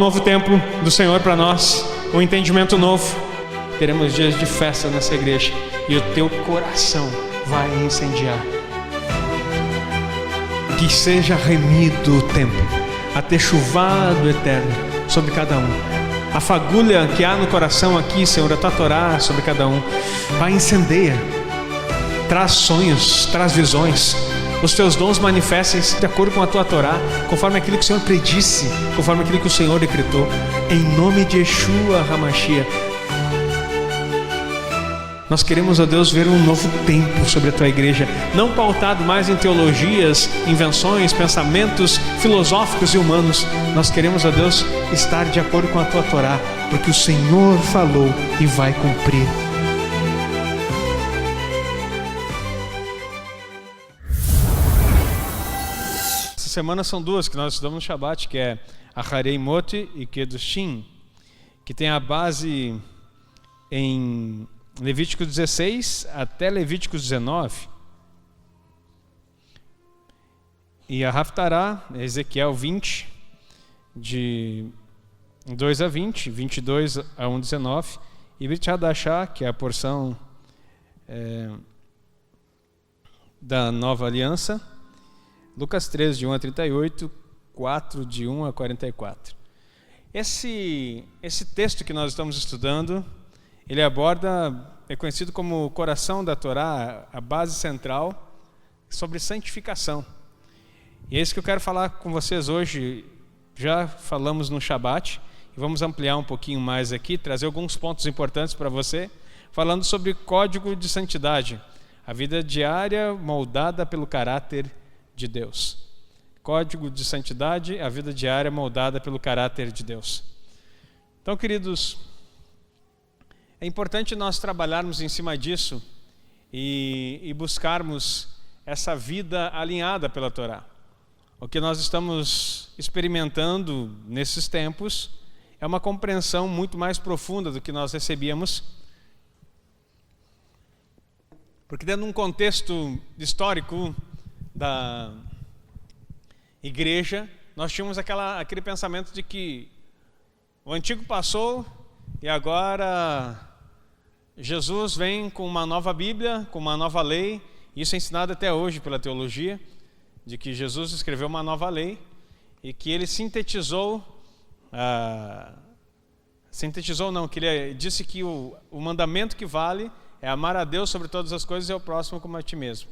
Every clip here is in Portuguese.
novo tempo do Senhor para nós, um entendimento novo. Teremos dias de festa nessa igreja e o teu coração vai incendiar. Que seja remido o tempo, até chuvado eterno sobre cada um. A fagulha que há no coração aqui, Senhor, a tua Torá sobre cada um, vai incendeia. Traz sonhos, traz visões. Os teus dons manifestem-se de acordo com a tua Torá, conforme aquilo que o Senhor predisse, conforme aquilo que o Senhor decretou. Em nome de Yeshua HaMashiach. Nós queremos, ó Deus, ver um novo tempo sobre a tua igreja, não pautado mais em teologias, invenções, pensamentos filosóficos e humanos. Nós queremos, ó Deus, estar de acordo com a tua Torá, porque o Senhor falou e vai cumprir. Semana são duas que nós estudamos no Shabat, que é Acharei Moti e Kedushim, que tem a base em Levítico 16 até Levítico 19. E a Haftará, Ezequiel 20, de 2 a 20, 22 a 1, 19. E Brit Hadashah, que é a porção da Nova Aliança, Lucas 13, de 1 a 38, 4, de 1 a 44. Esse texto que nós estamos estudando, ele aborda, é conhecido como o coração da Torá, a base central, sobre santificação. E é isso que eu quero falar com vocês hoje. Já falamos no Shabat, e vamos ampliar um pouquinho mais aqui, trazer alguns pontos importantes para você, falando sobre código de santidade, a vida diária moldada pelo caráter de Deus. Código de santidade, a vida diária moldada pelo caráter de Deus. Então, queridos, é importante nós trabalharmos em cima disso e buscarmos essa vida alinhada pela Torá. O que nós estamos experimentando nesses tempos é uma compreensão muito mais profunda do que nós recebíamos, porque dentro de um contexto histórico da igreja, nós tínhamos aquele pensamento de que o antigo passou e agora Jesus vem com uma nova Bíblia, com uma nova lei. Isso é ensinado até hoje pela teologia, de que Jesus escreveu uma nova lei e que ele que ele disse que o mandamento que vale é amar a Deus sobre todas as coisas e ao próximo como a ti mesmo.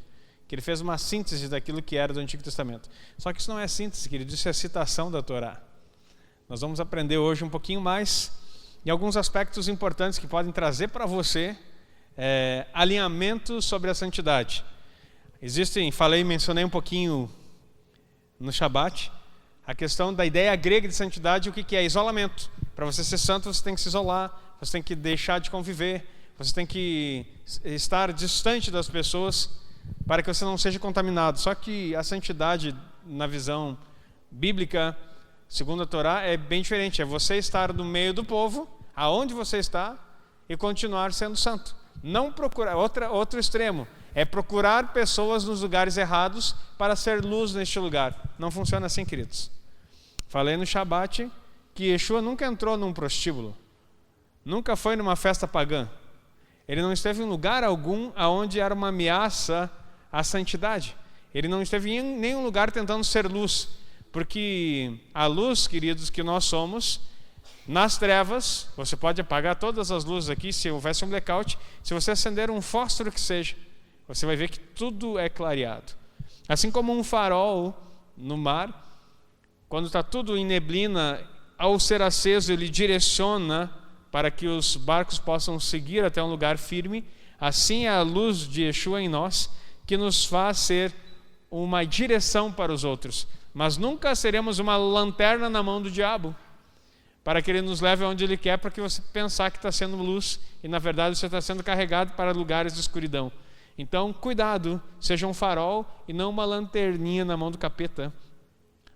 Que ele fez uma síntese daquilo que era do Antigo Testamento. Só que isso não é síntese, querido, isso é citação da Torá. Nós vamos aprender hoje um pouquinho mais e alguns aspectos importantes que podem trazer para você alinhamento sobre a santidade. Mencionei um pouquinho no Shabat, a questão da ideia grega de santidade, o que é isolamento. Para você ser santo, você tem que se isolar, você tem que deixar de conviver, você tem que estar distante das pessoas, para que você não seja contaminado. Só que a santidade, na visão bíblica, segundo a Torá, é bem diferente. É você estar no meio do povo, aonde você está, e continuar sendo santo. Não procurar, outro extremo, é procurar pessoas nos lugares errados para ser luz neste lugar. Não funciona assim, queridos. Falei no Shabat que Yeshua nunca entrou num prostíbulo, nunca foi numa festa pagã. Ele não esteve em lugar algum onde era uma ameaça à santidade. Ele não esteve em nenhum lugar tentando ser luz. Porque a luz, queridos, que nós somos, nas trevas, você pode apagar todas as luzes aqui, se houvesse um blackout, se você acender um fósforo que seja, você vai ver que tudo é clareado. Assim como um farol no mar, quando está tudo em neblina, ao ser aceso, ele direciona para que os barcos possam seguir até um lugar firme. Assim é a luz de Yeshua em nós, que nos faz ser uma direção para os outros. Mas nunca seremos uma lanterna na mão do diabo, para que ele nos leve aonde ele quer, para que você pensar que está sendo luz, e na verdade você está sendo carregado para lugares de escuridão. Então, cuidado, seja um farol e não uma lanterninha na mão do capeta,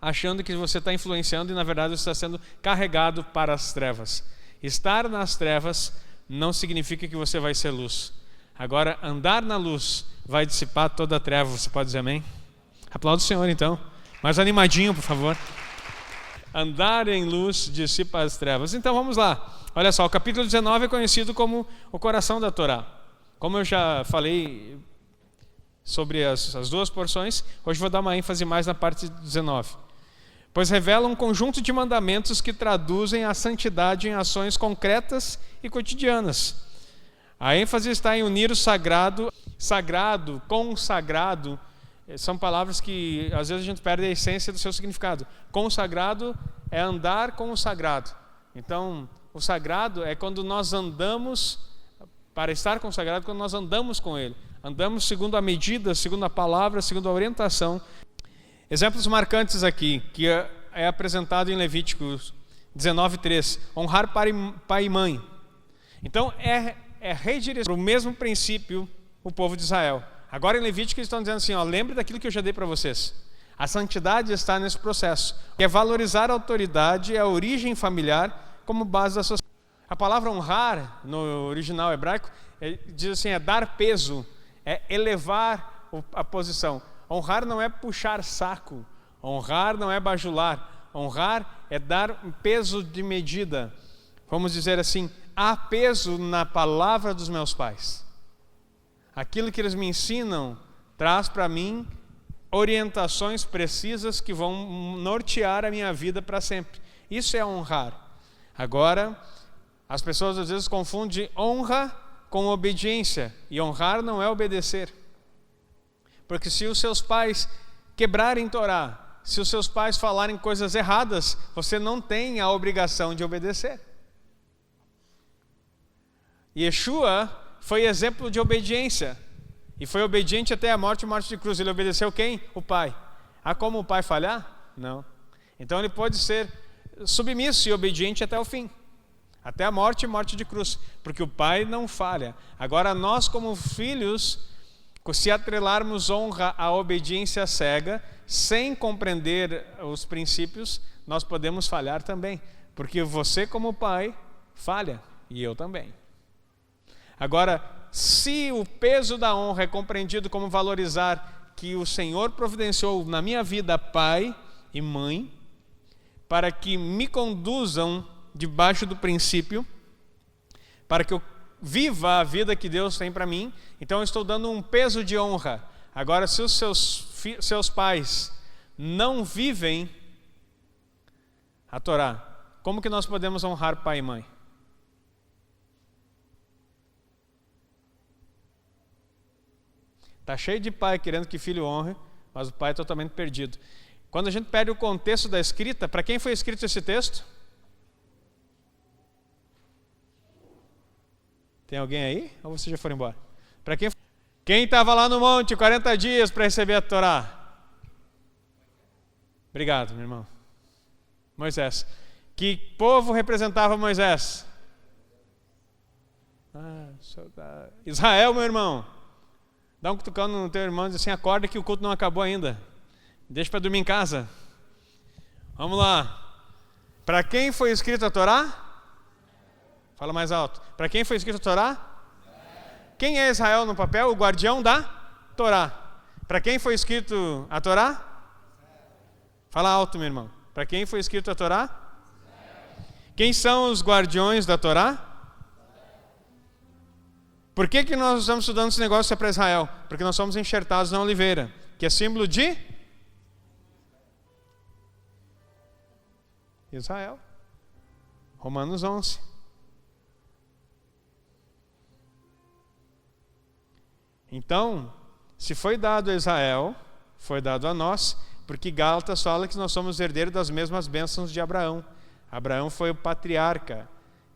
achando que você está influenciando e na verdade você está sendo carregado para as trevas. Estar nas trevas não significa que você vai ser luz. Agora, andar na luz vai dissipar toda a treva. Você pode dizer amém? Aplauda o Senhor, então. Mais animadinho, por favor. andar em luz dissipa as trevas. Então vamos lá. Olha só, o capítulo 19 é conhecido como o coração da Torá. Como eu já falei sobre as duas porções, hoje vou dar uma ênfase mais na parte 19. Pois revela um conjunto de mandamentos que traduzem a santidade em ações concretas e cotidianas. A ênfase está em unir o sagrado, consagrado, são palavras que às vezes a gente perde a essência do seu significado. Consagrado é andar com o sagrado. Então, o sagrado é quando nós andamos, para estar consagrado, quando nós andamos com ele. Andamos segundo a medida, segundo a palavra, segundo a orientação. Exemplos marcantes aqui, que é apresentado em Levíticos 19:3. Honrar pai e mãe. Então, é redirecionar para o mesmo princípio o povo de Israel. Agora em Levítico eles estão dizendo assim, lembre daquilo que eu já dei para vocês. A santidade está nesse processo, que é valorizar a autoridade e a origem familiar como base da sociedade. A palavra honrar, no original hebraico, diz assim, é dar peso, é elevar a posição. Honrar não é puxar saco, honrar não é bajular, honrar é dar um peso de medida. Vamos dizer assim, há peso na palavra dos meus pais. Aquilo que eles me ensinam traz para mim orientações precisas que vão nortear a minha vida para sempre. Isso é honrar. Agora, as pessoas às vezes confundem honra com obediência. E honrar não é obedecer. Porque se os seus pais quebrarem Torá, se os seus pais falarem coisas erradas, você não tem a obrigação de obedecer. Yeshua foi exemplo de obediência. E foi obediente até a morte de cruz. Ele obedeceu quem? O Pai. Há como o Pai falhar? Não. Então ele pode ser submisso e obediente até o fim. Até a morte de cruz. Porque o Pai não falha. Agora nós como filhos, se atrelarmos honra à obediência cega, sem compreender os princípios, nós podemos falhar também. Porque você como pai falha. E eu também. Agora, se o peso da honra é compreendido como valorizar que o Senhor providenciou na minha vida pai e mãe, para que me conduzam debaixo do princípio, para que eu viva a vida que Deus tem para mim, então eu estou dando um peso de honra. Agora, se os seus pais não vivem a Torá, como que nós podemos honrar pai e mãe? Está cheio de pai querendo que filho honre, mas o pai é totalmente perdido. Quando a gente perde o contexto da escrita, para quem foi escrito esse texto? Tem alguém aí? Ou vocês já foram embora? Para quem estava lá no monte 40 dias para receber a Torá? Obrigado, meu irmão. Moisés. Que povo representava Moisés? Israel, meu irmão. Dá um cutucão no teu irmão e diz assim, acorda que o culto não acabou ainda. Deixa para dormir em casa. Vamos lá. Para quem foi escrita a Torá? Fala mais alto. Para quem foi escrita a Torá? Quem é Israel no papel? O guardião da Torá. Para quem foi escrito a Torá? Fala alto, meu irmão. Para quem foi escrito a Torá? Quem são os guardiões da Torá? Por que nós estamos estudando esse negócio para Israel? Porque nós somos enxertados na oliveira, que é símbolo de Israel. Romanos 11. Então, se foi dado a Israel, foi dado a nós, porque Gálatas fala que nós somos herdeiros das mesmas bênçãos de Abraão. Abraão foi o patriarca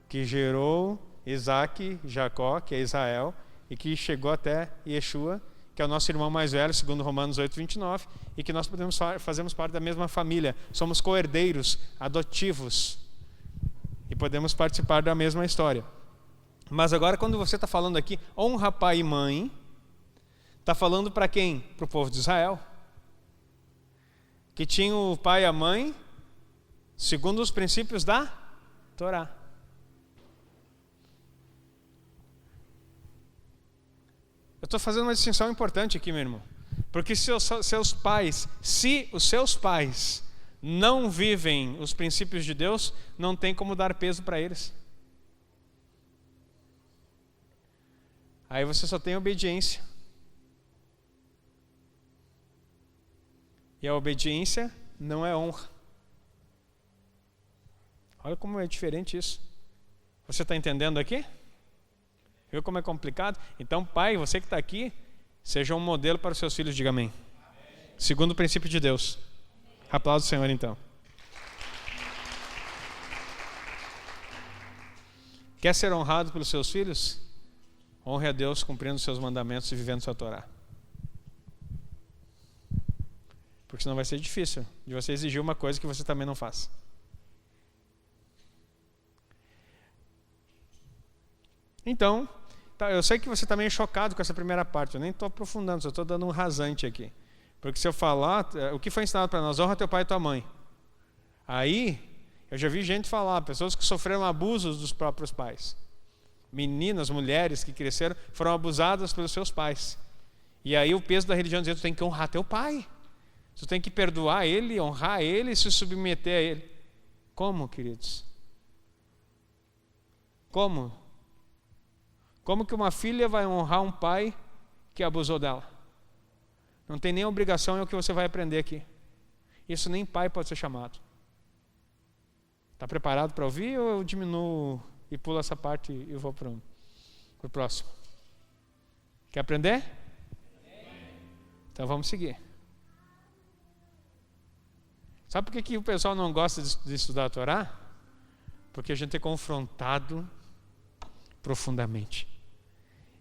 que gerou Isaac, Jacó, que é Israel, e que chegou até Yeshua, que é o nosso irmão mais velho, segundo Romanos 8:29, e que nós fazemos parte da mesma família. Somos co-herdeiros, adotivos, e podemos participar da mesma história. Mas agora, quando você está falando aqui, honra pai e mãe, está falando para quem? Para o povo de Israel, que tinha o pai e a mãe, segundo os princípios da Torá. Eu estou fazendo uma distinção importante aqui, meu irmão. Porque se os seus pais não vivem os princípios de Deus, não tem como dar peso para eles. Aí você só tem obediência. E a obediência não é honra. Olha como é diferente isso. Você está entendendo aqui? Viu como é complicado? Então, pai, você que está aqui, seja um modelo para os seus filhos, diga amém. Segundo o princípio de Deus. Aplausos ao Senhor, então. Quer ser honrado pelos seus filhos? Honre a Deus cumprindo os seus mandamentos e vivendo sua Torá. Porque senão vai ser difícil de você exigir uma coisa que você também não faz. Então, eu sei que você está meio chocado com essa primeira parte, eu nem estou aprofundando, só estou dando um rasante aqui. Porque se eu falar, o que foi ensinado para nós, honra teu pai e tua mãe. Aí, eu já vi gente falar, pessoas que sofreram abusos dos próprios pais. Meninas, mulheres que cresceram, foram abusadas pelos seus pais. E aí o peso da religião dizendo, tu tem que honrar teu pai. Tu tem que perdoar ele, honrar ele e se submeter a ele. Como, queridos? Como? Como que uma filha vai honrar um pai que abusou dela? Não tem nem obrigação, é o que você vai aprender aqui. Isso nem pai pode ser chamado. Está preparado para ouvir ou eu diminuo e pulo essa parte e vou para o próximo? Quer aprender? Então vamos seguir. Sabe por que o pessoal não gosta de estudar a Torá? Porque a gente é confrontado profundamente.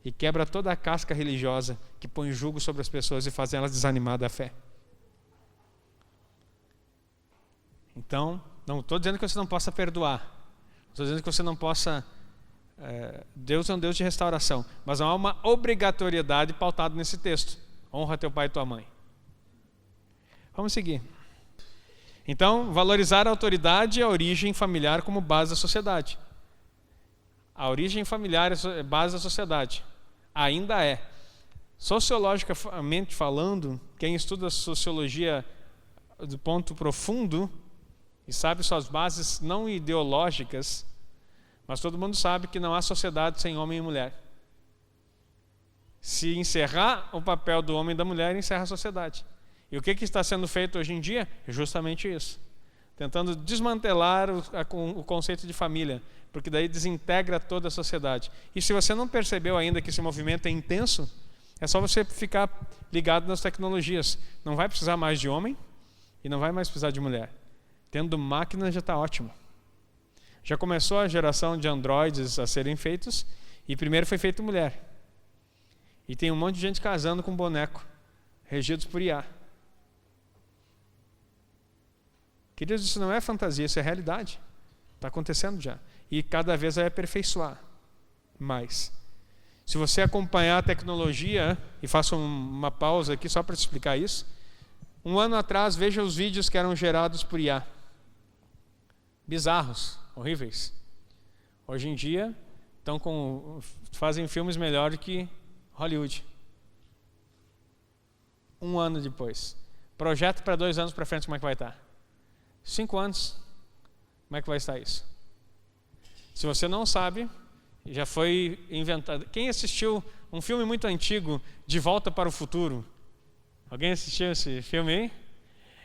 E quebra toda a casca religiosa que põe julgo sobre as pessoas e faz elas desanimar da fé. Então, não estou dizendo que você não possa perdoar. Estou dizendo que você não possa... Deus é um Deus de restauração. Mas não há uma obrigatoriedade pautada nesse texto. Honra teu pai e tua mãe. Vamos seguir. Então, valorizar a autoridade e a origem familiar como base da sociedade. A origem familiar é base da sociedade. Ainda é. Sociologicamente falando, quem estuda sociologia do ponto profundo e sabe suas bases não ideológicas, mas todo mundo sabe que não há sociedade sem homem e mulher. Se encerrar o papel do homem e da mulher, encerra a sociedade. E o que está sendo feito hoje em dia? É justamente isso. Tentando desmantelar o conceito de família, porque daí desintegra toda a sociedade. E se você não percebeu ainda que esse movimento é intenso, é só você ficar ligado nas tecnologias. Não vai precisar mais de homem e não vai mais precisar de mulher. Tendo máquina já está ótimo. Já começou a geração de androides a serem feitos e primeiro foi feito mulher. E tem um monte de gente casando com boneco, regidos por IA. Queridos, isso não é fantasia, isso é realidade. Está acontecendo já. E cada vez vai aperfeiçoar mais. Se você acompanhar a tecnologia, e faço uma pausa aqui só para te explicar isso. Um ano atrás, veja os vídeos que eram gerados por IA. Bizarros, horríveis. Hoje em dia, fazem filmes melhor que Hollywood. Um ano depois. Projeto para 2 anos para frente, como é que vai estar? 5 anos, como é que vai estar isso? Se você não sabe, já foi inventado. Quem assistiu um filme muito antigo, De Volta para o Futuro? Alguém assistiu esse filme aí?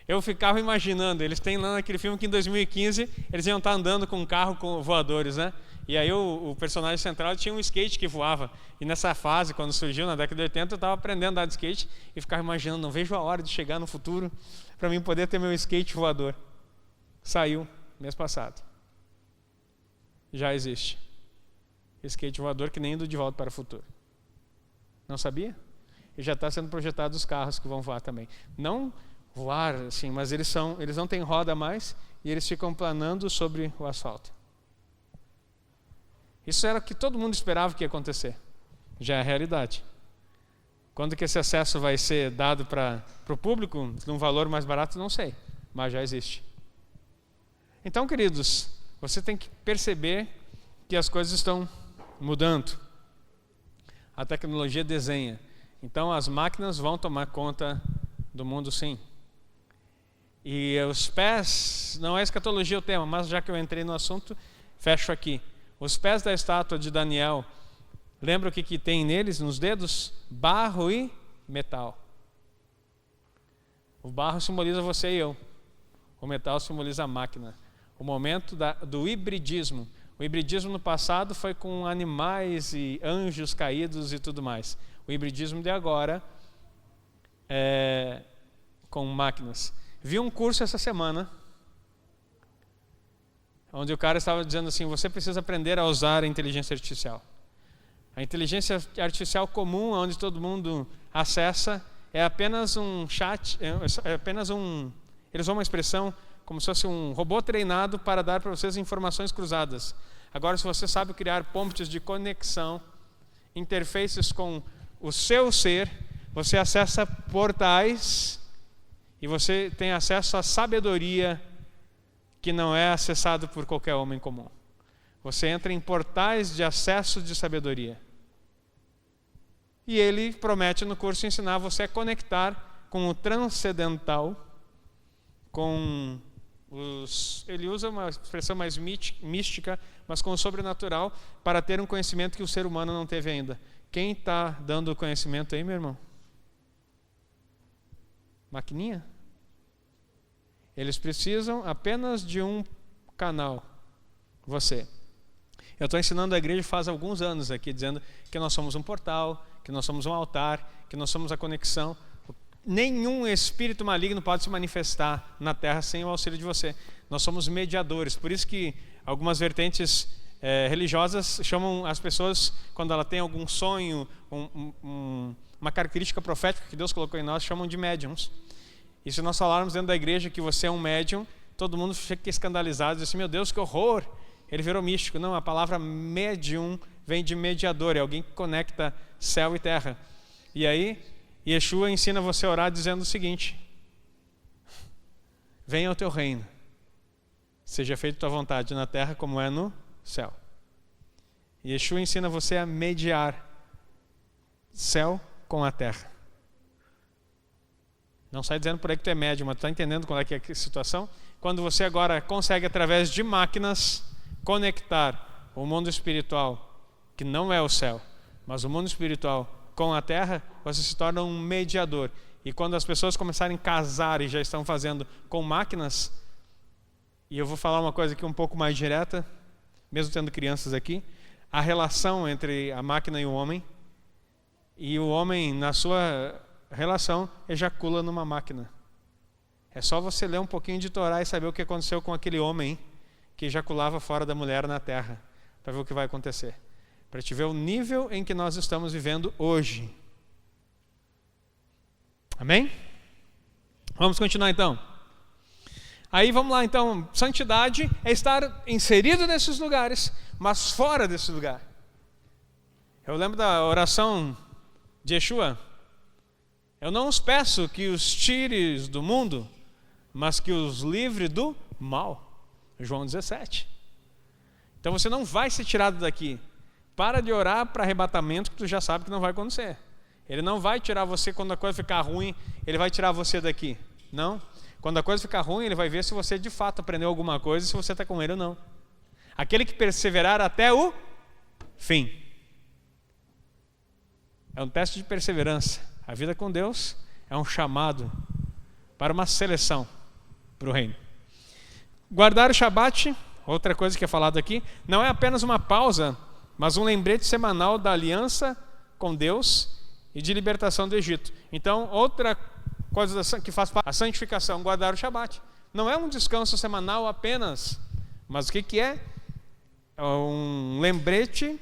Eu ficava imaginando, eles têm lá naquele filme que em 2015 eles iam estar andando com um carro com voadores, né? E aí o personagem central tinha um skate que voava. E nessa fase, quando surgiu na década de 80, eu estava aprendendo a andar de skate e ficava imaginando, não vejo a hora de chegar no futuro para mim poder ter meu skate voador. Saiu mês passado. Já existe. Skate voador que nem do De Volta para o Futuro. Não sabia? E já está sendo projetado os carros que vão voar também. Não voar assim, mas eles não têm roda mais e eles ficam planando sobre o asfalto. Isso era o que todo mundo esperava que ia acontecer. Já é a realidade. Quando que esse acesso vai ser dado para o público, num valor mais barato, não sei, mas já existe. Então, queridos, você tem que perceber que as coisas estão mudando. A tecnologia desenha. Então, as máquinas vão tomar conta do mundo, sim. E os pés, não é escatologia o tema, mas já que eu entrei no assunto, fecho aqui. Os pés da estátua de Daniel, lembra o que tem neles, nos dedos? Barro e metal. O barro simboliza você e eu. O metal simboliza a máquina. O momento do hibridismo. O hibridismo no passado foi com animais e anjos caídos e tudo mais. O hibridismo de agora é com máquinas. Vi um curso essa semana, onde o cara estava dizendo assim, você precisa aprender a usar a inteligência artificial. A inteligência artificial comum, onde todo mundo acessa, é apenas um chat, eles usam uma expressão como se fosse um robô treinado para dar para vocês informações cruzadas. Agora, se você sabe criar pontes de conexão, interfaces com o seu ser, você acessa portais e você tem acesso à sabedoria que não é acessado por qualquer homem comum. Você entra em portais de acesso de sabedoria. E ele promete no curso ensinar você a conectar com o transcendental, com ele usa uma expressão mais mística, mas com o sobrenatural, para ter um conhecimento que o ser humano não teve ainda. Quem está dando o conhecimento aí, meu irmão? Maquininha? Eles precisam apenas de um canal. Você. Eu estou ensinando a igreja faz alguns anos aqui, dizendo que nós somos um portal, que nós somos um altar, que nós somos a conexão. Nenhum espírito maligno pode se manifestar na terra sem o auxílio de você. Nós somos mediadores. Por isso que algumas vertentes religiosas chamam as pessoas, quando ela tem algum sonho, uma característica profética que Deus colocou em nós, chamam de médiums. E se nós falarmos dentro da igreja que você é um médium, todo mundo fica escandalizado, diz assim, meu Deus, que horror, ele virou místico. Não, a palavra médium vem de mediador, é alguém que conecta céu e terra. E aí, Yeshua ensina você a orar dizendo o seguinte, venha o teu reino, seja feita a tua vontade na terra como é no céu. Yeshua ensina você a mediar céu com a terra. Não sai dizendo por aí que tu é médium, mas tu está entendendo qual é que é a situação? Quando você agora consegue, através de máquinas, conectar o mundo espiritual, que não é o céu, mas o mundo espiritual com a terra, você se torna um mediador. E quando as pessoas começarem a casar e já estão fazendo com máquinas, e eu vou falar uma coisa aqui um pouco mais direta, mesmo tendo crianças aqui, a relação entre a máquina e o homem na sua relação ejacula numa máquina. É só você ler um pouquinho de Torá e saber o que aconteceu com aquele homem que ejaculava fora da mulher na terra, para ver o que vai acontecer. Para te ver o nível em que nós estamos vivendo hoje. Amém? Vamos continuar então. Aí vamos lá então. Santidade é estar inserido nesses lugares, mas fora desse lugar. Eu lembro da oração de Yeshua. Eu não os peço que os tires do mundo, mas que os livre do mal. João 17. Então você não vai ser tirado daqui. Para de orar para arrebatamento que tu já sabe que não vai acontecer. Ele não vai tirar você quando a coisa ficar ruim, ele vai tirar você daqui. Não. Quando a coisa ficar ruim, ele vai ver se você de fato aprendeu alguma coisa e se você está com ele ou não. Aquele que perseverar até o fim. É um teste de perseverança. A vida com Deus é um chamado para uma seleção para o reino. Guardar o Shabat, outra coisa que é falado aqui, não é apenas uma pausa, mas um lembrete semanal da aliança com Deus e de libertação do Egito. Então, outra coisa que faz parte da santificação, guardar o Shabat. Não é um descanso semanal apenas, mas o que é? É um lembrete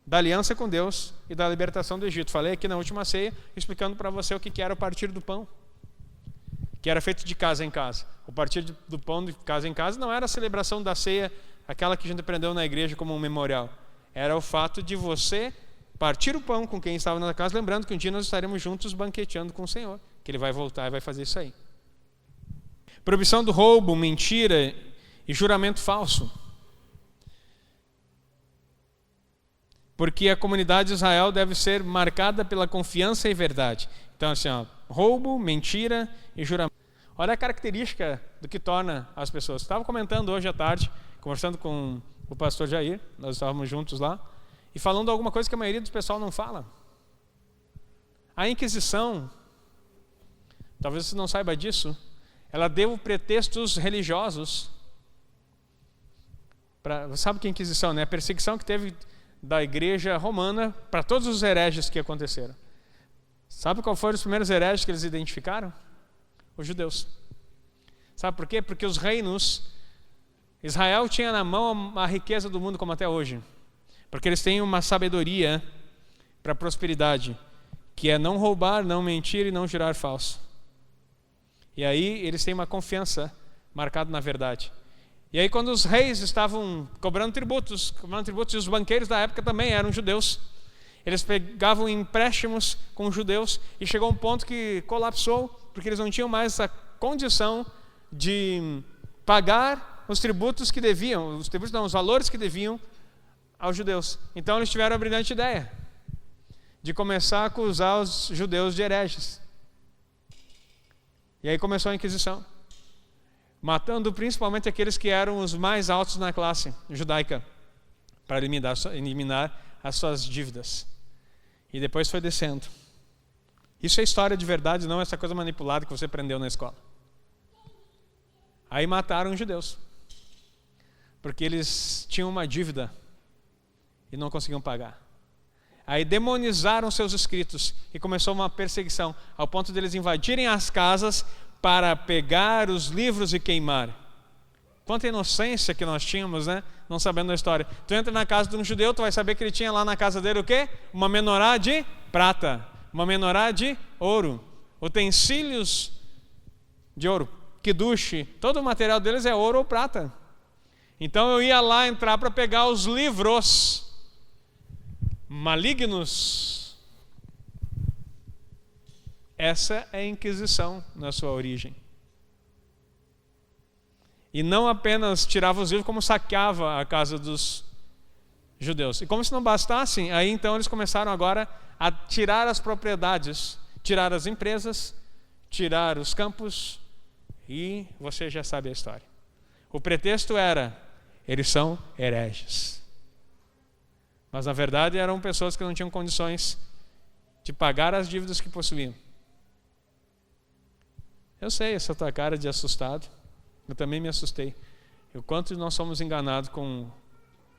da aliança com Deus e da libertação do Egito. Falei aqui na última ceia, explicando para você o que era o partir do pão, que era feito de casa em casa. O partir do pão de casa em casa não era a celebração da ceia, aquela que a gente aprendeu na igreja como um memorial. Era o fato de você partir o pão com quem estava na casa, lembrando que um dia nós estaremos juntos banqueteando com o Senhor, que Ele vai voltar e vai fazer isso aí. Proibição do roubo, mentira e juramento falso. Porque a comunidade de Israel deve ser marcada pela confiança e verdade. Então, assim, roubo, mentira e juramento. Olha a característica do que torna as pessoas. Estava comentando hoje à tarde, conversando com o pastor Jair, nós estávamos juntos lá, e falando alguma coisa que a maioria do pessoal não fala. A Inquisição, talvez você não saiba disso, ela deu pretextos religiosos. Sabe o que é Inquisição, né? A perseguição que teve da igreja romana para todos os hereges que aconteceram. Sabe qual foram os primeiros hereges que eles identificaram? Os judeus. Sabe por quê? Porque os reinos, Israel tinha na mão a riqueza do mundo como até hoje. Porque eles têm uma sabedoria para a prosperidade, que é não roubar, não mentir e não jurar falso. E aí eles têm uma confiança marcada na verdade. E aí quando os reis estavam cobrando tributos, e os banqueiros da época também eram judeus, eles pegavam empréstimos com os judeus e chegou um ponto que colapsou, porque eles não tinham mais essa condição de pagar os tributos que deviam, os valores que deviam aos judeus. Então eles tiveram a brilhante ideia de começar a acusar os judeus de hereges. E aí começou a Inquisição, matando principalmente aqueles que eram os mais altos na classe judaica, para eliminar as suas dívidas. E depois foi descendo. Isso é história de verdade, não essa coisa manipulada que você aprendeu na escola. Aí mataram os judeus, porque eles tinham uma dívida e não conseguiam pagar. Aí demonizaram seus escritos e começou uma perseguição, ao ponto de eles invadirem as casas para pegar os livros e queimar. Quanta inocência que nós tínhamos, né? Não sabendo a história. Tu entra na casa de um judeu, tu vai saber que ele tinha lá na casa dele o quê? Uma menorá de prata, uma menorá de ouro, utensílios de ouro, quiduche, todo o material deles é ouro ou prata. Então eu ia lá entrar para pegar os livros malignos. Essa é a Inquisição na sua origem. E não apenas tirava os livros, como saqueava a casa dos judeus. E como se não bastassem, aí então eles começaram agora a tirar as propriedades, tirar as empresas, tirar os campos, e você já sabe a história. O pretexto era, eles são hereges. Mas na verdade eram pessoas que não tinham condições de pagar as dívidas que possuíam. Eu sei essa tua cara de assustado. Eu também me assustei. O quanto nós somos enganados com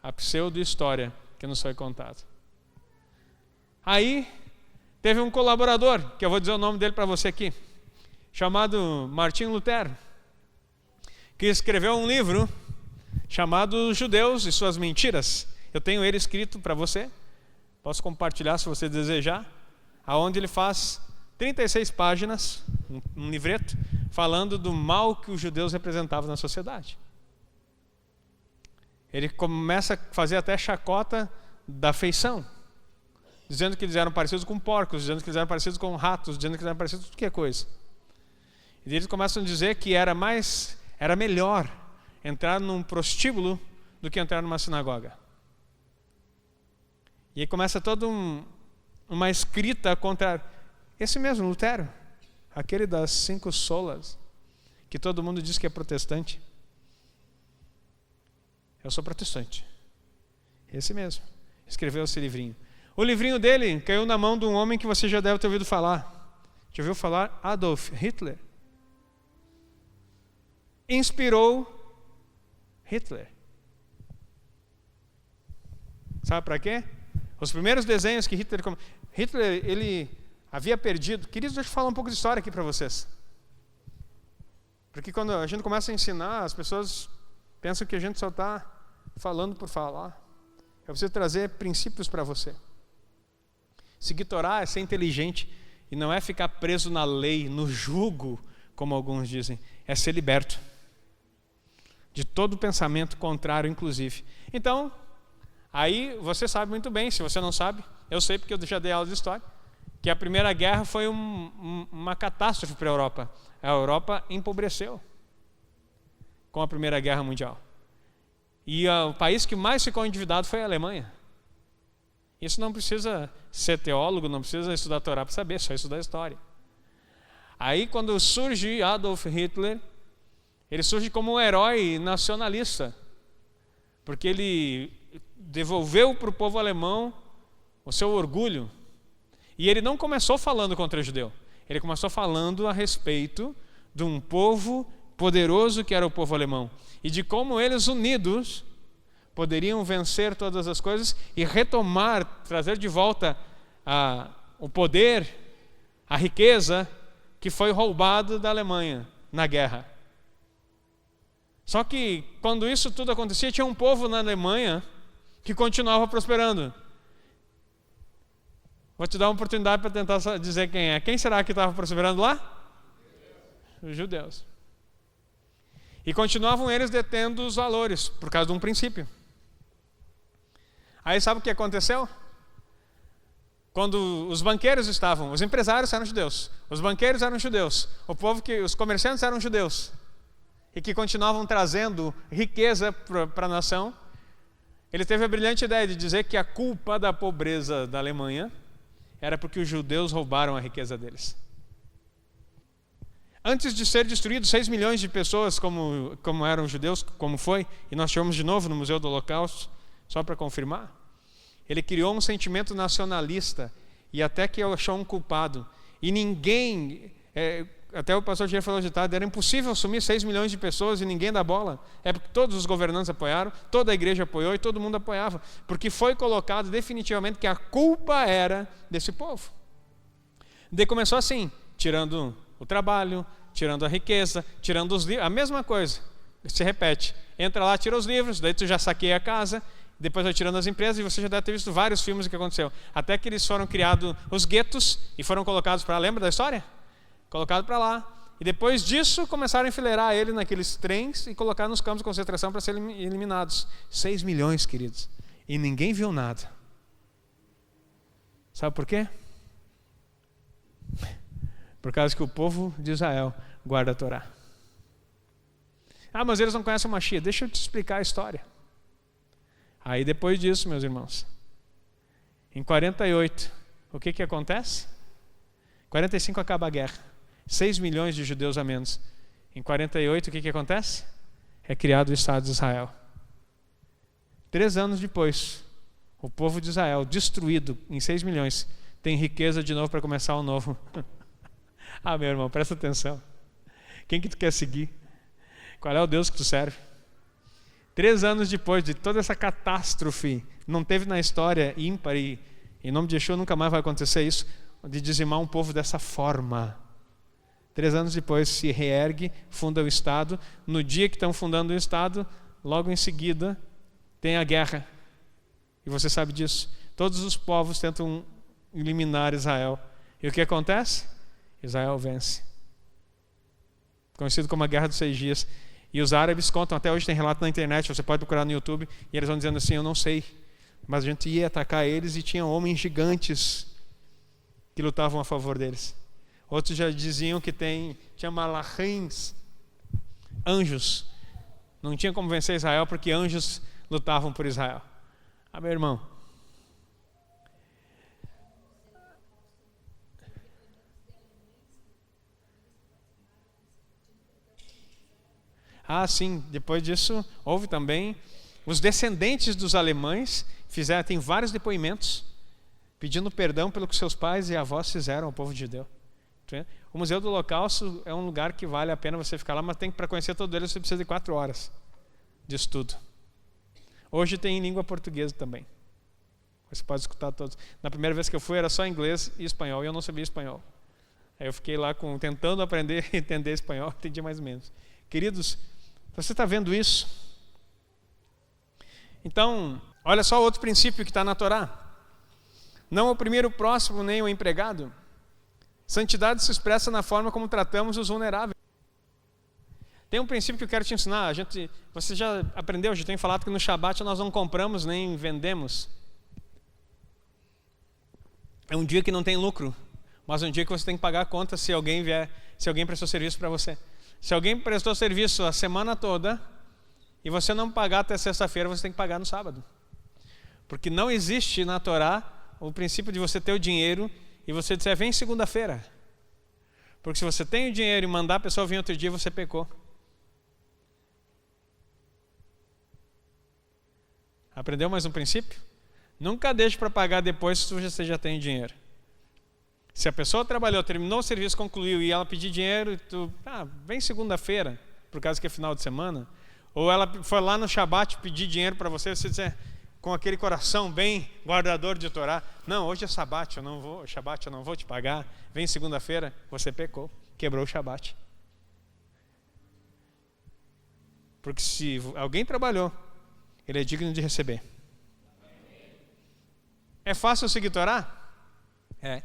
a pseudo-história que nos foi contada. Aí, teve um colaborador, que eu vou dizer o nome dele para você aqui, chamado Martinho Lutero, que escreveu um livro chamado Judeus e Suas Mentiras. Eu tenho ele escrito para você, posso compartilhar se você desejar, aonde ele faz 36 páginas, um livreto, falando do mal que os judeus representavam na sociedade. Ele começa a fazer até chacota da feição, dizendo que eles eram parecidos com porcos, dizendo que eles eram parecidos com ratos, dizendo que eles eram parecidos com qualquer coisa. E eles começam a dizer que era melhor entrar num prostíbulo do que entrar numa sinagoga. E aí começa toda uma escrita contra esse mesmo Lutero, aquele das 5 solas, que todo mundo diz que é protestante. Eu sou protestante. Esse mesmo. Escreveu esse livrinho. O livrinho dele caiu na mão de um homem que você já deve ter ouvido falar. Já ouviu falar? Adolf Hitler. Inspirou Hitler. Sabe para quê? Os primeiros desenhos que Hitler, ele havia perdido. Queridos, deixa eu falar um pouco de história aqui para vocês. Porque quando a gente começa a ensinar, as pessoas pensam que a gente só está falando por falar. Eu preciso trazer princípios para você. Seguir Torá é ser inteligente e não é ficar preso na lei, no jugo, como alguns dizem. É ser liberto de todo pensamento contrário, inclusive. Então, aí você sabe muito bem. Se você não sabe, eu sei porque eu já dei aula de história, que a Primeira Guerra foi uma catástrofe para a Europa. A Europa empobreceu com a Primeira Guerra Mundial. E o país que mais ficou endividado foi a Alemanha. Isso não precisa ser teólogo, não precisa estudar Torá para saber, só estudar história. Aí quando surge Adolf Hitler, ele surge como um herói nacionalista, porque ele devolveu para o povo alemão o seu orgulho. E ele não começou falando contra o judeu, ele começou falando a respeito de um povo poderoso que era o povo alemão, e de como eles unidos poderiam vencer todas as coisas e retomar, trazer de volta o poder, a riqueza que foi roubado da Alemanha na guerra. Só que quando isso tudo acontecia, tinha um povo na Alemanha que continuava prosperando. Vou te dar uma oportunidade para tentar dizer quem é. Quem será que estava prosperando lá? Os judeus. E continuavam eles detendo os valores, por causa de um princípio. Aí sabe o que aconteceu? Quando os banqueiros estavam, os empresários eram judeus, os banqueiros eram judeus, os comerciantes eram judeus, e que continuavam trazendo riqueza para a nação, ele teve a brilhante ideia de dizer que a culpa da pobreza da Alemanha era porque os judeus roubaram a riqueza deles. Antes de ser destruído 6 milhões de pessoas como eram judeus, como foi, e nós tivemos de novo no Museu do Holocausto, só para confirmar, ele criou um sentimento nacionalista e até que achou um culpado. E ninguém, até o pastor Diego falou de tarde, era impossível assumir 6 milhões de pessoas e ninguém dá bola. É porque todos os governantes apoiaram, toda a igreja apoiou e todo mundo apoiava. Porque foi colocado definitivamente que a culpa era desse povo. Daí começou assim, tirando o trabalho, tirando a riqueza, tirando os livros, a mesma coisa, se repete. Entra lá, tira os livros, daí tu já saqueia a casa, depois vai tirando as empresas, e você já deve ter visto vários filmes que aconteceu. Até que eles foram criados os guetos e foram colocados para lá, lembra da história? Colocado para lá. E depois disso começaram a enfileirar ele naqueles trens e colocar nos campos de concentração para serem eliminados. 6 milhões, queridos. E ninguém viu nada. Sabe por quê? Por causa que o povo de Israel guarda a Torá. Ah, mas eles não conhecem o Mashiach. Deixa eu te explicar a história. Aí depois disso, meus irmãos, em 48, o que acontece? 45 acaba a guerra. 6 milhões de judeus a menos. Em 48, o que acontece? É criado o Estado de Israel. 3 anos depois, o povo de Israel, destruído em 6 milhões, tem riqueza de novo para começar o novo. Ah, meu irmão, presta atenção. Quem que tu quer seguir? Qual é o Deus que tu serve? 3 anos depois de toda essa catástrofe, não teve na história ímpar, e em nome de Yeshua nunca mais vai acontecer isso, de dizimar um povo dessa forma. 3 anos depois se reergue, funda o Estado. No dia que estão fundando o Estado, logo em seguida tem a guerra. E você sabe disso. Todos os povos tentam eliminar Israel. E o que acontece? Israel vence. Conhecido como a Guerra dos 6 Dias. E os árabes contam, até hoje tem relato na internet, você pode procurar no YouTube, e eles vão dizendo assim, eu não sei, mas a gente ia atacar eles e tinha homens gigantes que lutavam a favor deles. Outros já diziam que tinha malachins, anjos. Não tinha como vencer Israel porque anjos lutavam por Israel. Ah, meu irmão. Ah, sim, depois disso houve também os descendentes dos alemães tem vários depoimentos pedindo perdão pelo que seus pais e avós fizeram ao povo judeu. O Museu do Holocausto é um lugar que vale a pena você ficar lá, mas para conhecer todo ele você precisa de 4 horas de estudo. Hoje tem em língua portuguesa também. Você pode escutar todos. Na primeira vez que eu fui era só inglês e espanhol, e eu não sabia espanhol. Aí eu fiquei lá tentando aprender a entender espanhol, entendi mais ou menos. Queridos, você está vendo isso? Então, olha só outro princípio que está na Torá. Não oprimir o próximo nem o empregado. Santidade se expressa na forma como tratamos os vulneráveis. Tem um princípio que eu quero te ensinar. Você já aprendeu, já tenho falado que no Shabat nós não compramos nem vendemos. É um dia que não tem lucro, mas é um dia que você tem que pagar a conta se alguém prestou serviço para você. Se alguém prestou serviço a semana toda e você não pagar até sexta-feira, você tem que pagar no sábado. Porque não existe na Torá o princípio de você ter o dinheiro e você disser, vem segunda-feira. Porque se você tem o dinheiro e mandar a pessoa vir outro dia, você pecou. Aprendeu mais um princípio? Nunca deixe para pagar depois se você já tem dinheiro. Se a pessoa trabalhou, terminou o serviço, concluiu e ela pedir dinheiro, e tu, vem segunda-feira, por causa que é final de semana, ou ela foi lá no Shabat pedir dinheiro para você dizer, com aquele coração bem guardador de Torá, não, hoje é Shabat, eu não vou te pagar, vem segunda-feira, você pecou, quebrou o Shabat. Porque se alguém trabalhou, ele é digno de receber. É fácil seguir Torá? É.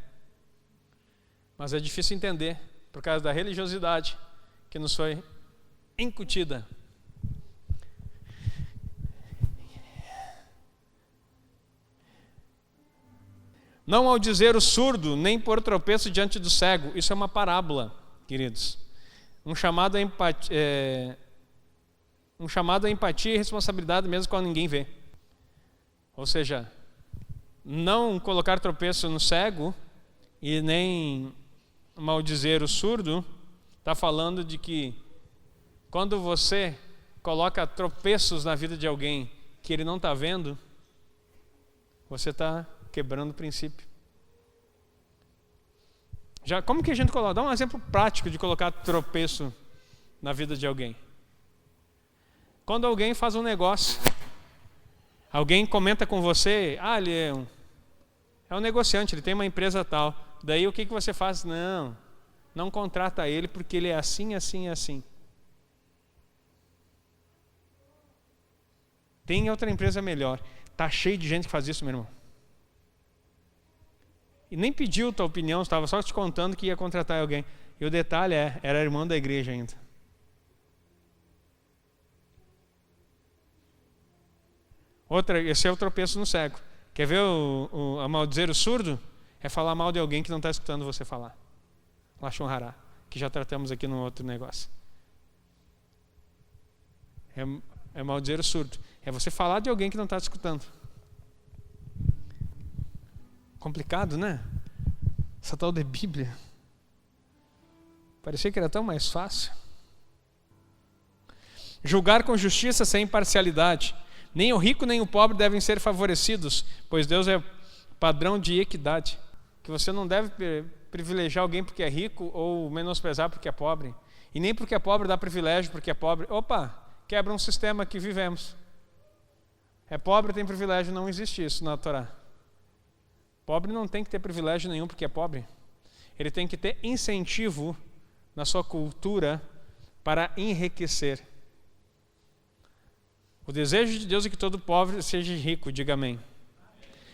Mas é difícil entender, por causa da religiosidade que nos foi incutida. Não ao dizer o surdo, nem por tropeço diante do cego. Isso é uma parábola, queridos. Um chamado a empatia e responsabilidade mesmo quando ninguém vê. Ou seja, não colocar tropeço no cego e nem maldizer o surdo, está falando de que quando você coloca tropeços na vida de alguém que ele não está vendo, você está quebrando o princípio. Como que a gente coloca? Dá um exemplo prático de colocar tropeço na vida de alguém. Quando alguém faz um negócio, alguém comenta com você, ele é um negociante, ele tem uma empresa tal. Daí o que você faz? Não contrata ele porque ele é assim, assim, assim. Tem outra empresa melhor. Está cheio de gente que faz isso, meu irmão. E nem pediu tua opinião, estava só te contando que ia contratar alguém. E o detalhe era irmão da igreja ainda. Esse é o tropeço no cego. Quer ver a maldizer o surdo? É falar mal de alguém que não está escutando você falar. Lashon Hará, que já tratamos aqui no outro negócio. É maldizer o surdo. É você falar de alguém que não está te escutando. Complicado, né? Essa tal de Bíblia. Parecia que era tão mais fácil. Julgar com justiça sem imparcialidade. Nem o rico nem o pobre devem ser favorecidos, pois Deus é padrão de equidade. Que você não deve privilegiar alguém porque é rico ou menosprezar porque é pobre. E nem porque é pobre dá privilégio porque é pobre. Quebra um sistema que vivemos. É pobre, tem privilégio, não existe isso na Torá. Pobre não tem que ter privilégio nenhum porque é pobre. Ele tem que ter incentivo na sua cultura para enriquecer. O desejo de Deus é que todo pobre seja rico, diga amém.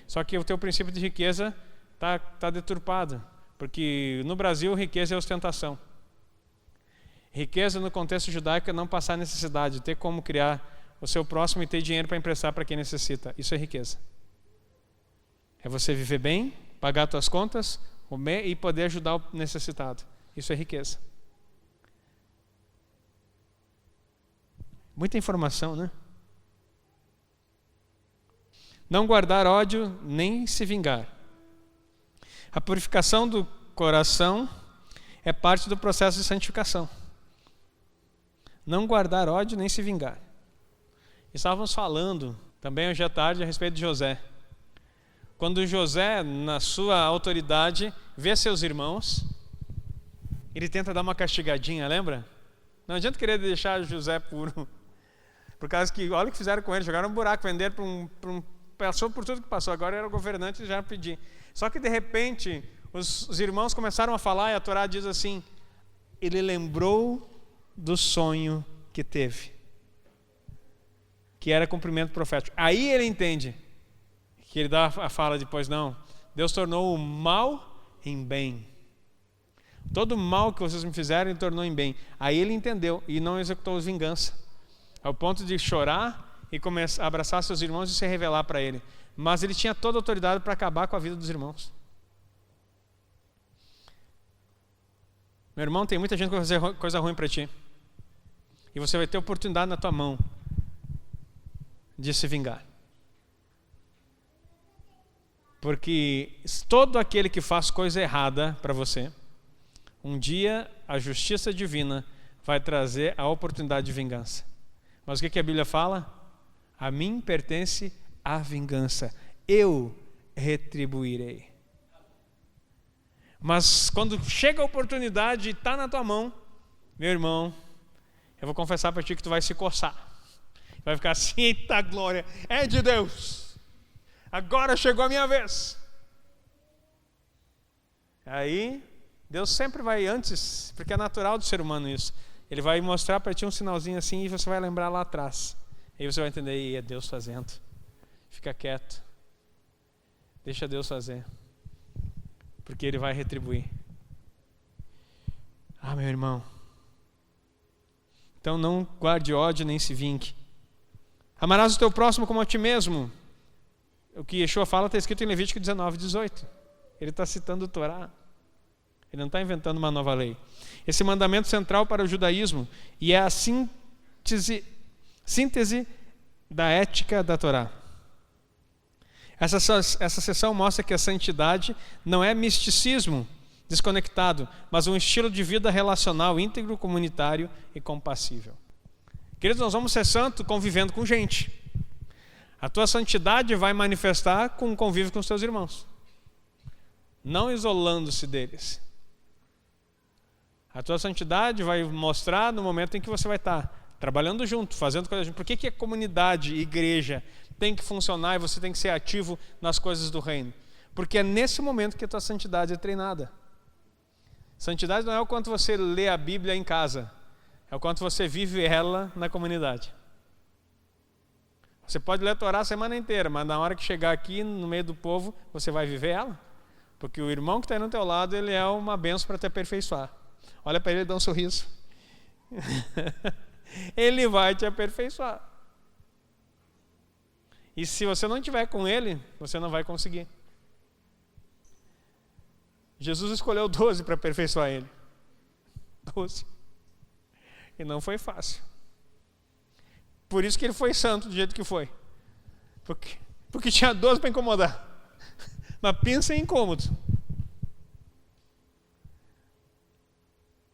Só que o teu princípio de riqueza está deturpado, porque no Brasil riqueza é ostentação. Riqueza no contexto judaico é não passar necessidade, ter como criar o seu próximo e ter dinheiro para emprestar para quem necessita. Isso é riqueza. É você viver bem, pagar suas contas, comer e poder ajudar o necessitado. Isso é riqueza. Muita informação, né? Não guardar ódio, nem se vingar. A purificação do coração é parte do processo de santificação. Não guardar ódio, nem se vingar. Estávamos falando também hoje à tarde a respeito de José. Quando José, na sua autoridade, vê seus irmãos, ele tenta dar uma castigadinha, lembra? Não adianta querer deixar José puro. Por causa que, olha o que fizeram com ele, jogaram um buraco, venderam passou por tudo que passou, agora era o governante e já pedir. Só que de repente, os irmãos começaram a falar e a Torá diz assim, ele lembrou do sonho que teve, que era cumprimento profético. Aí ele entende, que ele dá a fala depois, não, Deus tornou o mal em bem. Todo o mal que vocês me fizeram, ele tornou em bem. Aí ele entendeu e não executou vingança, ao ponto de chorar e começar a abraçar seus irmãos e se revelar para ele. Mas ele tinha toda a autoridade para acabar com a vida dos irmãos. Meu irmão, tem muita gente que vai fazer coisa ruim para ti. E você vai ter oportunidade na tua mão de se vingar. Porque todo aquele que faz coisa errada para você, Um dia a justiça divina vai trazer a oportunidade de vingança. Mas o que a Bíblia fala? A mim pertence a vingança. Eu retribuirei. Mas quando chega a oportunidade e está na tua mão, meu irmão, eu vou confessar para ti que tu vai se coçar. Vai ficar assim, eita glória, é de Deus. Agora chegou a minha vez. Aí, Deus sempre vai antes, porque é natural do ser humano isso. Ele vai mostrar para ti um sinalzinho assim e você vai lembrar lá atrás. Aí você vai entender, e é Deus fazendo. Fica quieto. Deixa Deus fazer. Porque Ele vai retribuir. Ah, meu irmão. Então não guarde ódio nem se vingue. Amarás o teu próximo como a ti mesmo. O que Yeshua fala está escrito em Levítico 19:18. Ele está citando o Torá. Ele não está inventando uma nova lei. Esse mandamento central para o judaísmo e é a síntese da ética da Torá. Essa sessão mostra que a santidade não é misticismo desconectado, mas um estilo de vida relacional, íntegro, comunitário e compassível. Queridos, nós vamos ser santos convivendo com gente. A tua santidade vai manifestar com o convívio com os teus irmãos, não isolando-se deles. A tua santidade vai mostrar no momento em que você vai estar trabalhando junto, fazendo coisas junto. Por que a comunidade, igreja, tem que funcionar e você tem que ser ativo nas coisas do reino? Porque é nesse momento que a tua santidade é treinada. Santidade não é o quanto você lê a Bíblia em casa, é o quanto você vive ela na comunidade. Você pode ler a Torá a semana inteira, mas na hora que chegar aqui no meio do povo, você vai viver ela. Porque o irmão que está aí no teu lado, ele é uma bênção para te aperfeiçoar. Olha para ele e dá um sorriso. Ele vai te aperfeiçoar. E se você não estiver com ele, você não vai conseguir. Jesus escolheu 12 para aperfeiçoar ele. 12. E não foi fácil. Por isso que ele foi santo do jeito que foi. Porque tinha 12 para incomodar. Mas pensa em incômodo.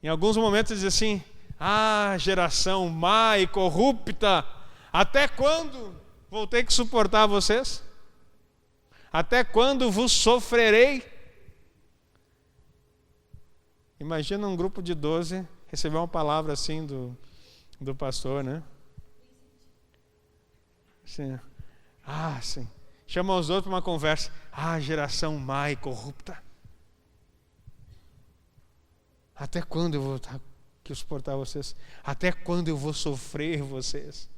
Em alguns momentos diz assim: ah, geração má e corrupta, até quando vou ter que suportar vocês? Até quando vos sofrerei? Imagina um grupo de 12 receber uma palavra assim do pastor, né? Assim, sim. Chama os outros para uma conversa. Ah, geração má e corrupta. Até quando eu vou que suportar vocês? Até quando eu vou sofrer vocês?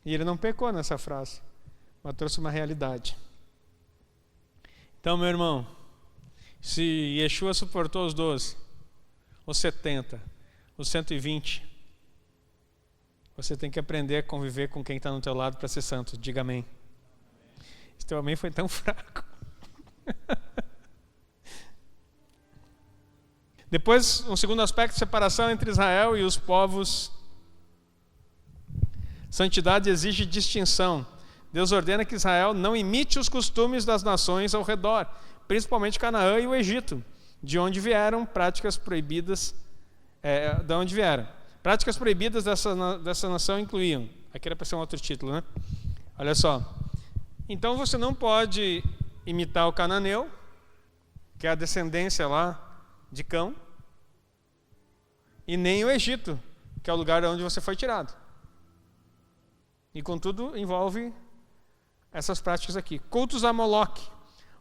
E ele não pecou nessa frase, mas trouxe uma realidade. Então, meu irmão, se Yeshua suportou os 12, os 70, os 120, você tem que aprender a conviver com quem está no teu lado para ser santo. Diga amém. Esse teu amém foi tão fraco. Depois, um segundo aspecto, separação entre Israel e os povos. Santidade exige distinção. Deus ordena que Israel não imite os costumes das nações ao redor, principalmente Canaã e o Egito, de onde vieram práticas proibidas. Práticas proibidas dessa nação incluíam. Aqui era para ser um outro título, né? Olha só. Então você não pode imitar o cananeu, que é a descendência lá de Cão, e nem o Egito, que é o lugar onde você foi tirado. E contudo envolve essas práticas aqui. Cultos a Moloque,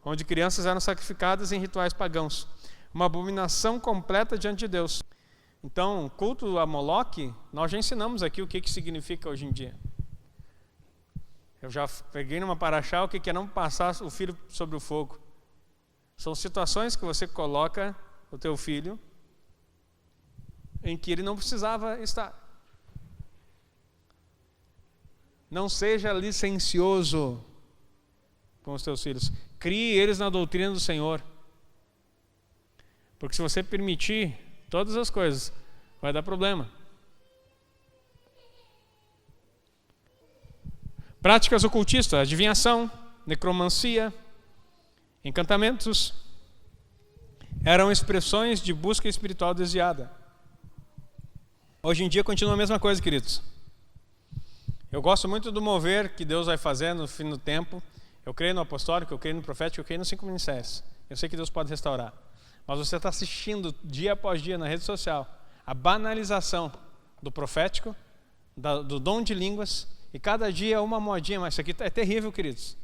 onde crianças eram sacrificadas em rituais pagãos. Uma abominação completa diante de Deus. Então, culto a Moloque, nós já ensinamos aqui o que significa hoje em dia. Eu já peguei numa paraxá o que é não passar o filho sobre o fogo. São situações que você coloca o teu filho em que ele não precisava estar. Não seja licencioso com os teus filhos. Crie eles na doutrina do Senhor. Porque se você permitir todas as coisas, vai dar problema. Práticas ocultistas, adivinhação, necromancia, Encantamentos eram expressões de busca espiritual desviada. Hoje em dia continua a mesma coisa, queridos. Eu gosto muito do mover que Deus vai fazer no fim do tempo. Eu creio no apostólico, eu creio no profético, eu creio nos 5 ministérios. Eu sei que Deus pode restaurar. Mas você está assistindo dia após dia na rede social a banalização do profético, do dom de línguas, e cada dia uma modinha mais. Isso aqui é terrível, queridos.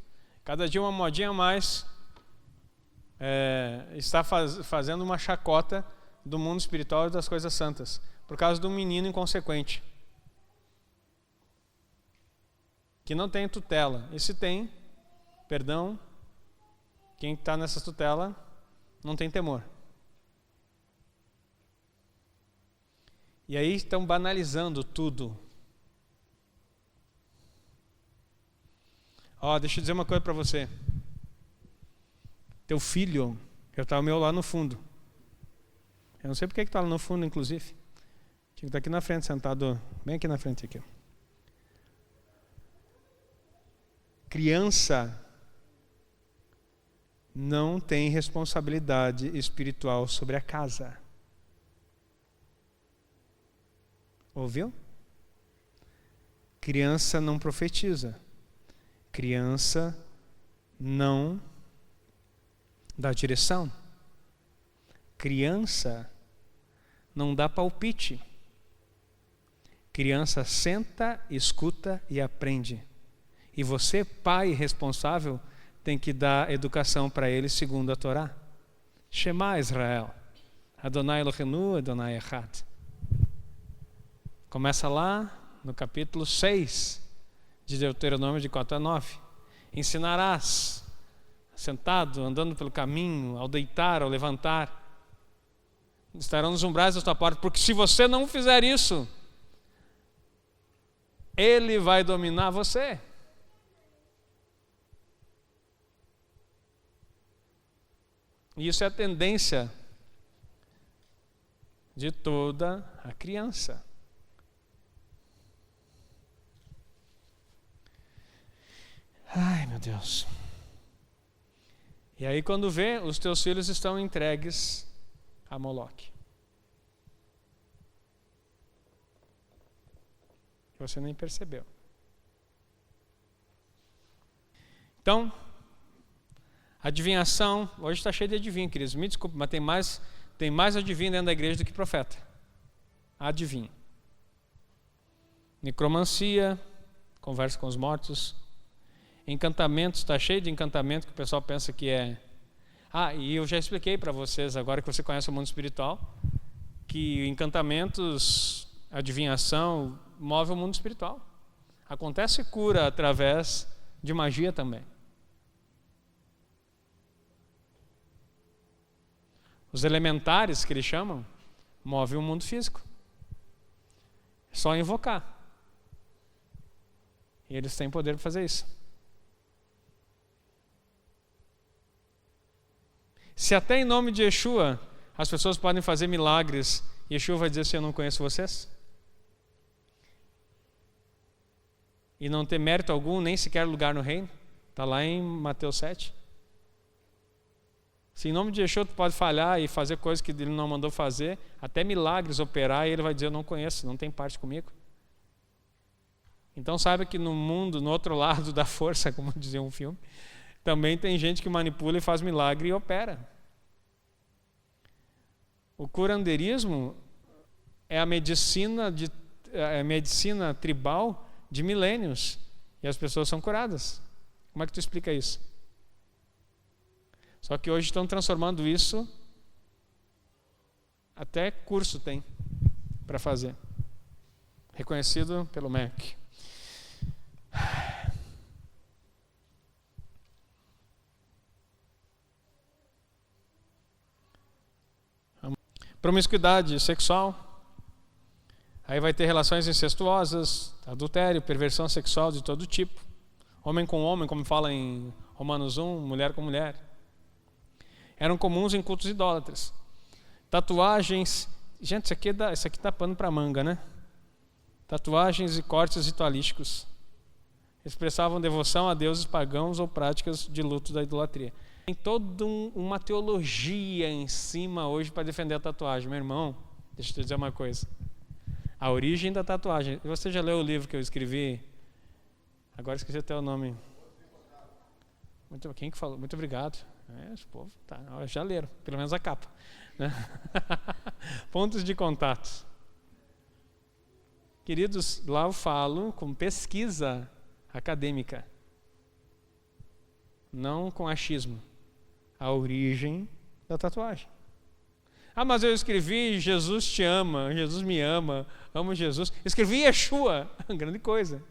Cada dia uma modinha a mais está fazendo uma chacota do mundo espiritual e das coisas santas, por causa de um menino inconsequente, que não tem tutela. E se tem, perdão, quem está nessa tutela não tem temor. E aí estão banalizando tudo. Deixa eu dizer uma coisa para você. Teu filho, eu estava o meu lá no fundo. Eu não sei porque que está lá no fundo, inclusive. Tinha que estar aqui na frente, sentado, bem aqui na frente. Aqui. Criança não tem responsabilidade espiritual sobre a casa. Ouviu? Criança não profetiza. Criança não dá direção. Criança não dá palpite. Criança senta, escuta e aprende. E você, pai responsável, tem que dar educação para ele segundo a Torá. Shema Israel. Adonai Eloheinu, Adonai Echad. Começa lá no capítulo 6 de Deuteronômio, de 4 a 9. Ensinarás, sentado, andando pelo caminho, ao deitar, ao levantar. Estarão nos umbrais da tua porta, porque se você não fizer isso, ele vai dominar você. E isso é a tendência de toda a criança. Ai, meu Deus. E aí quando vê, os teus filhos estão entregues a Moloque. Você nem percebeu. Então, adivinhação, hoje está cheio de adivinho, queridos. Me desculpe, mas tem mais adivinho dentro da igreja do que profeta. Adivinho. Necromancia, conversa com os mortos. Encantamentos, está cheio de encantamento que o pessoal pensa que é... e eu já expliquei para vocês, agora que você conhece o mundo espiritual, que encantamentos, adivinhação, move o mundo espiritual. Acontece cura através de magia também. Os elementares, que eles chamam, movem o mundo físico. É só invocar. E eles têm poder para fazer isso. Se até em nome de Yeshua as pessoas podem fazer milagres, Yeshua vai dizer assim: eu não conheço vocês? E não ter mérito algum, nem sequer lugar no reino. Está lá em Mateus 7. Se em nome de Yeshua tu pode falhar e fazer coisas que ele não mandou fazer, até milagres operar, e ele vai dizer: eu não conheço, não tem parte comigo. Então saiba que no mundo, no outro lado da força, como dizia um filme, também tem gente que manipula e faz milagre e opera. O curandeirismo é a medicina tribal de milênios, e as pessoas são curadas. Como é que tu explica isso? Só que hoje estão transformando isso, até curso tem para fazer, reconhecido pelo MEC. Promiscuidade sexual, aí vai ter relações incestuosas, adultério, perversão sexual de todo tipo, homem com homem, como fala em Romanos 1, mulher com mulher. Eram comuns em cultos idólatras. Tatuagens, gente, isso aqui dá pano para manga, né? Tatuagens e cortes ritualísticos expressavam devoção a deuses pagãos ou práticas de luto da idolatria. Tem toda uma teologia em cima hoje para defender a tatuagem. Meu irmão, deixa eu te dizer uma coisa. A origem da tatuagem. Você já leu o livro que eu escrevi? Agora esqueci até o nome. Quem que falou? Muito obrigado. Esse povo, tá, já leram, pelo menos a capa. Né? Pontos de contato. Queridos, lá eu falo com pesquisa acadêmica, não com achismo. A origem da tatuagem. Mas eu escrevi Jesus te ama, Jesus me ama, amo Jesus. Escrevi Yeshua, grande coisa.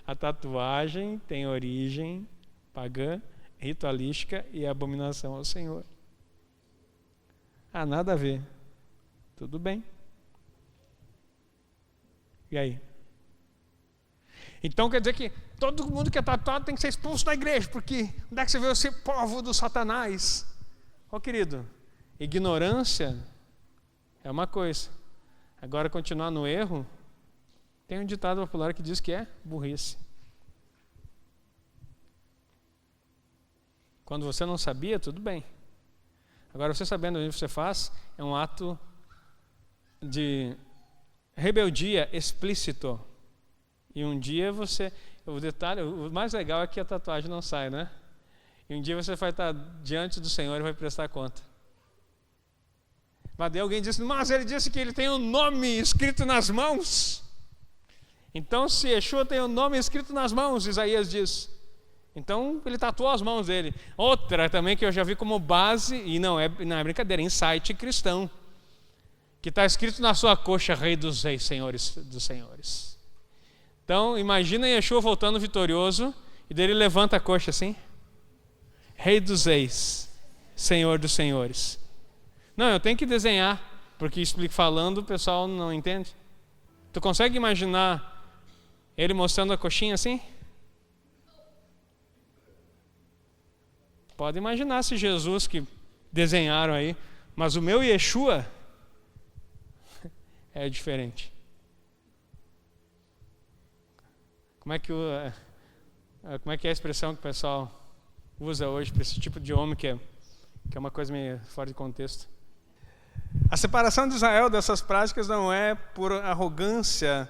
A tatuagem tem origem pagã, ritualística e abominação ao Senhor. Nada a ver. Tudo bem. E aí? Então quer dizer que todo mundo que é tatuado tem que ser expulso da igreja, porque onde é que você vê esse povo do Satanás? Querido, ignorância é uma coisa. Agora, continuar no erro, tem um ditado popular que diz que é burrice. Quando você não sabia, tudo bem. Agora, você sabendo o que você faz, é um ato de rebeldia explícito. E um dia você... O detalhe, o mais legal é que a tatuagem não sai, né? E um dia você vai estar diante do Senhor e vai prestar conta. Mas daí alguém disse, mas ele disse que ele tem um nome escrito nas mãos. Então, se Yeshua tem um nome escrito nas mãos, Isaías diz, então ele tatuou as mãos dele. Outra também que eu já vi como base, e não é brincadeira, insight cristão, que está escrito na sua coxa, Rei dos Reis, Senhores dos Senhores. Então, imagina Yeshua voltando vitorioso, e dele levanta a coxa assim, Rei dos Reis, Senhor dos Senhores. Não, eu tenho que desenhar, porque falando o pessoal não entende. Tu consegue imaginar ele mostrando a coxinha assim? Pode imaginar se Jesus que desenharam aí, mas o meu Yeshua é diferente. Como é que é a expressão que o pessoal usa hoje para esse tipo de homem que é uma coisa meio fora de contexto? A separação de Israel dessas práticas não é por arrogância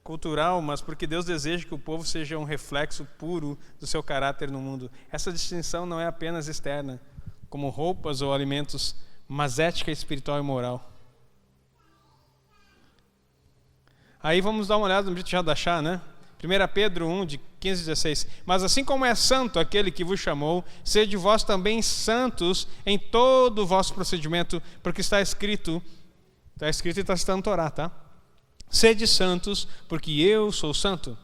cultural, mas porque Deus deseja que o povo seja um reflexo puro do seu caráter no mundo. Essa distinção não é apenas externa, como roupas ou alimentos, mas ética, espiritual e moral. Aí vamos dar uma olhada no Brit Hadashah, né? 1 Pedro 1, de 15 a 16. Mas assim como é santo aquele que vos chamou, sede vós também santos em todo o vosso procedimento, porque está escrito e está citando Torá, tá? Sede santos, porque eu sou santo.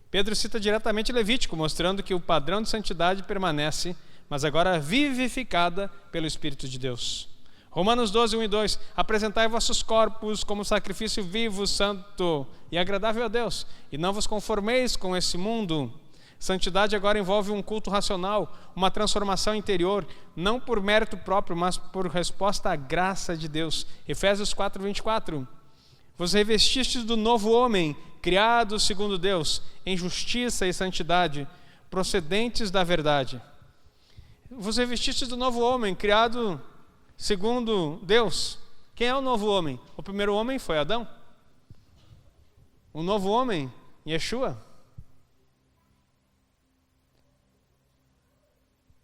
Pedro cita diretamente Levítico, mostrando que o padrão de santidade permanece, mas agora vivificada pelo Espírito de Deus. Romanos 12, 1 e 2. Apresentai vossos corpos como sacrifício vivo, santo e agradável a Deus, e não vos conformeis com esse mundo. Santidade agora envolve um culto racional, uma transformação interior, não por mérito próprio, mas por resposta à graça de Deus. Efésios 4, 24. Vos revestistes do novo homem, criado segundo Deus, em justiça e santidade, procedentes da verdade. Vos revestistes do novo homem, criado segundo Deus. Quem é o novo homem? O primeiro homem foi Adão. O novo homem, Yeshua.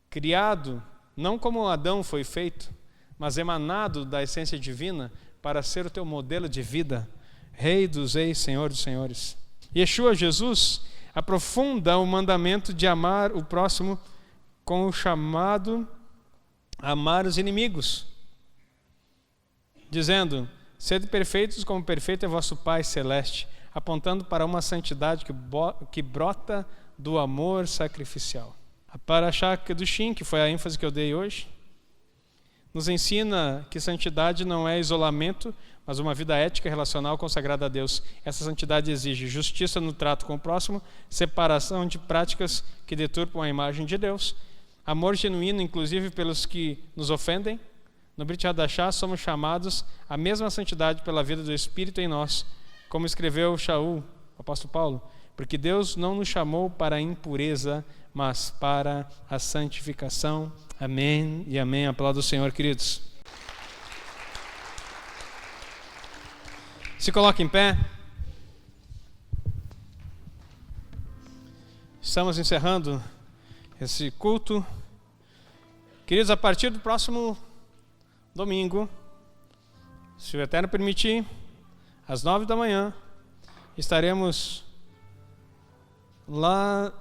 Criado, não como Adão foi feito, mas emanado da essência divina para ser o teu modelo de vida. Rei dos reis, Senhor dos senhores. Yeshua, Jesus, aprofunda o mandamento de amar o próximo com o chamado amar os inimigos, dizendo, sede perfeitos como perfeito é vosso Pai Celeste, apontando para uma santidade que brota do amor sacrificial. A Parashá Kedushim, que foi a ênfase que eu dei hoje, nos ensina que santidade não é isolamento, mas uma vida ética relacional consagrada a Deus. Essa santidade exige justiça no trato com o próximo, separação de práticas que deturpam a imagem de Deus, amor genuíno, inclusive pelos que nos ofendem. No Brit Hadashah somos chamados à mesma santidade pela vida do Espírito em nós, como escreveu Shaul, o apóstolo Paulo. porque Deus não nos chamou para a impureza, mas para a santificação. Amém e amém. Aplauda o Senhor, queridos. Se coloque em pé. Estamos encerrando esse culto. Queridos, a partir do próximo domingo, se o Eterno permitir, às 9 da manhã, estaremos lá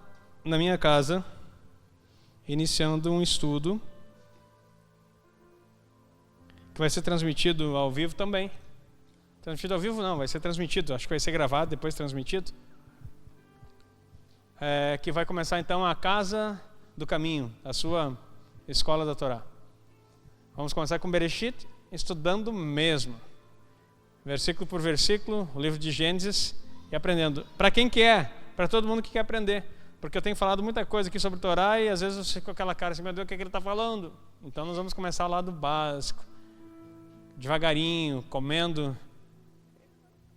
na minha casa, iniciando um estudo que vai ser transmitido ao vivo também. Transmitido ao vivo não, vai ser transmitido, acho que vai ser gravado, depois transmitido. Que vai começar então a Casa do Caminho, a sua escola da Torá. Vamos começar com Bereshit, estudando mesmo, versículo por versículo, o livro de Gênesis, e aprendendo. Para quem que é? Para todo mundo que quer aprender, porque eu tenho falado muita coisa aqui sobre Torá e às vezes eu fico com aquela cara assim, meu Deus, o que é que ele está falando? Então nós vamos começar lá do básico, devagarinho, comendo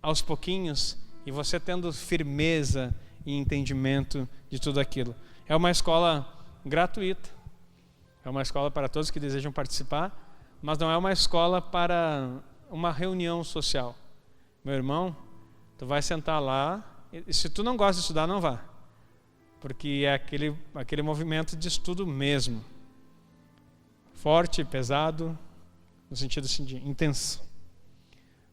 aos pouquinhos, e você tendo firmeza e entendimento de tudo aquilo. É uma escola gratuita, é uma escola para todos que desejam participar, mas não é uma escola para uma reunião social. Meu irmão, tu vai sentar lá, e se tu não gosta de estudar, não vá, porque é aquele movimento de estudo mesmo, forte, pesado, no sentido assim de intenso,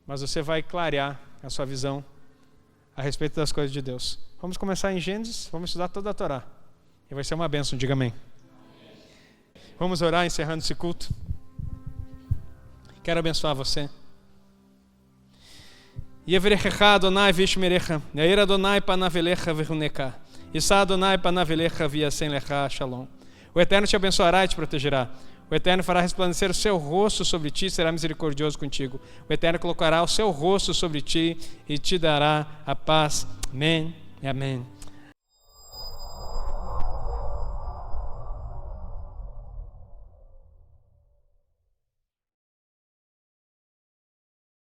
mas você vai clarear a sua visão a respeito das coisas de Deus. Vamos começar em Gênesis, vamos estudar toda a Torá. E vai ser uma bênção, diga amém. Vamos orar encerrando esse culto. Quero abençoar você. Yevrechecha Adonai vishmerecha, Yair Adonai panavelecha vehuneka, Issa Adonai panavelecha viasen lecha shalom. O Eterno te abençoará e te protegerá. O Eterno fará resplandecer o seu rosto sobre ti e será misericordioso contigo. O Eterno colocará o seu rosto sobre ti e te dará a paz. Amém e amém.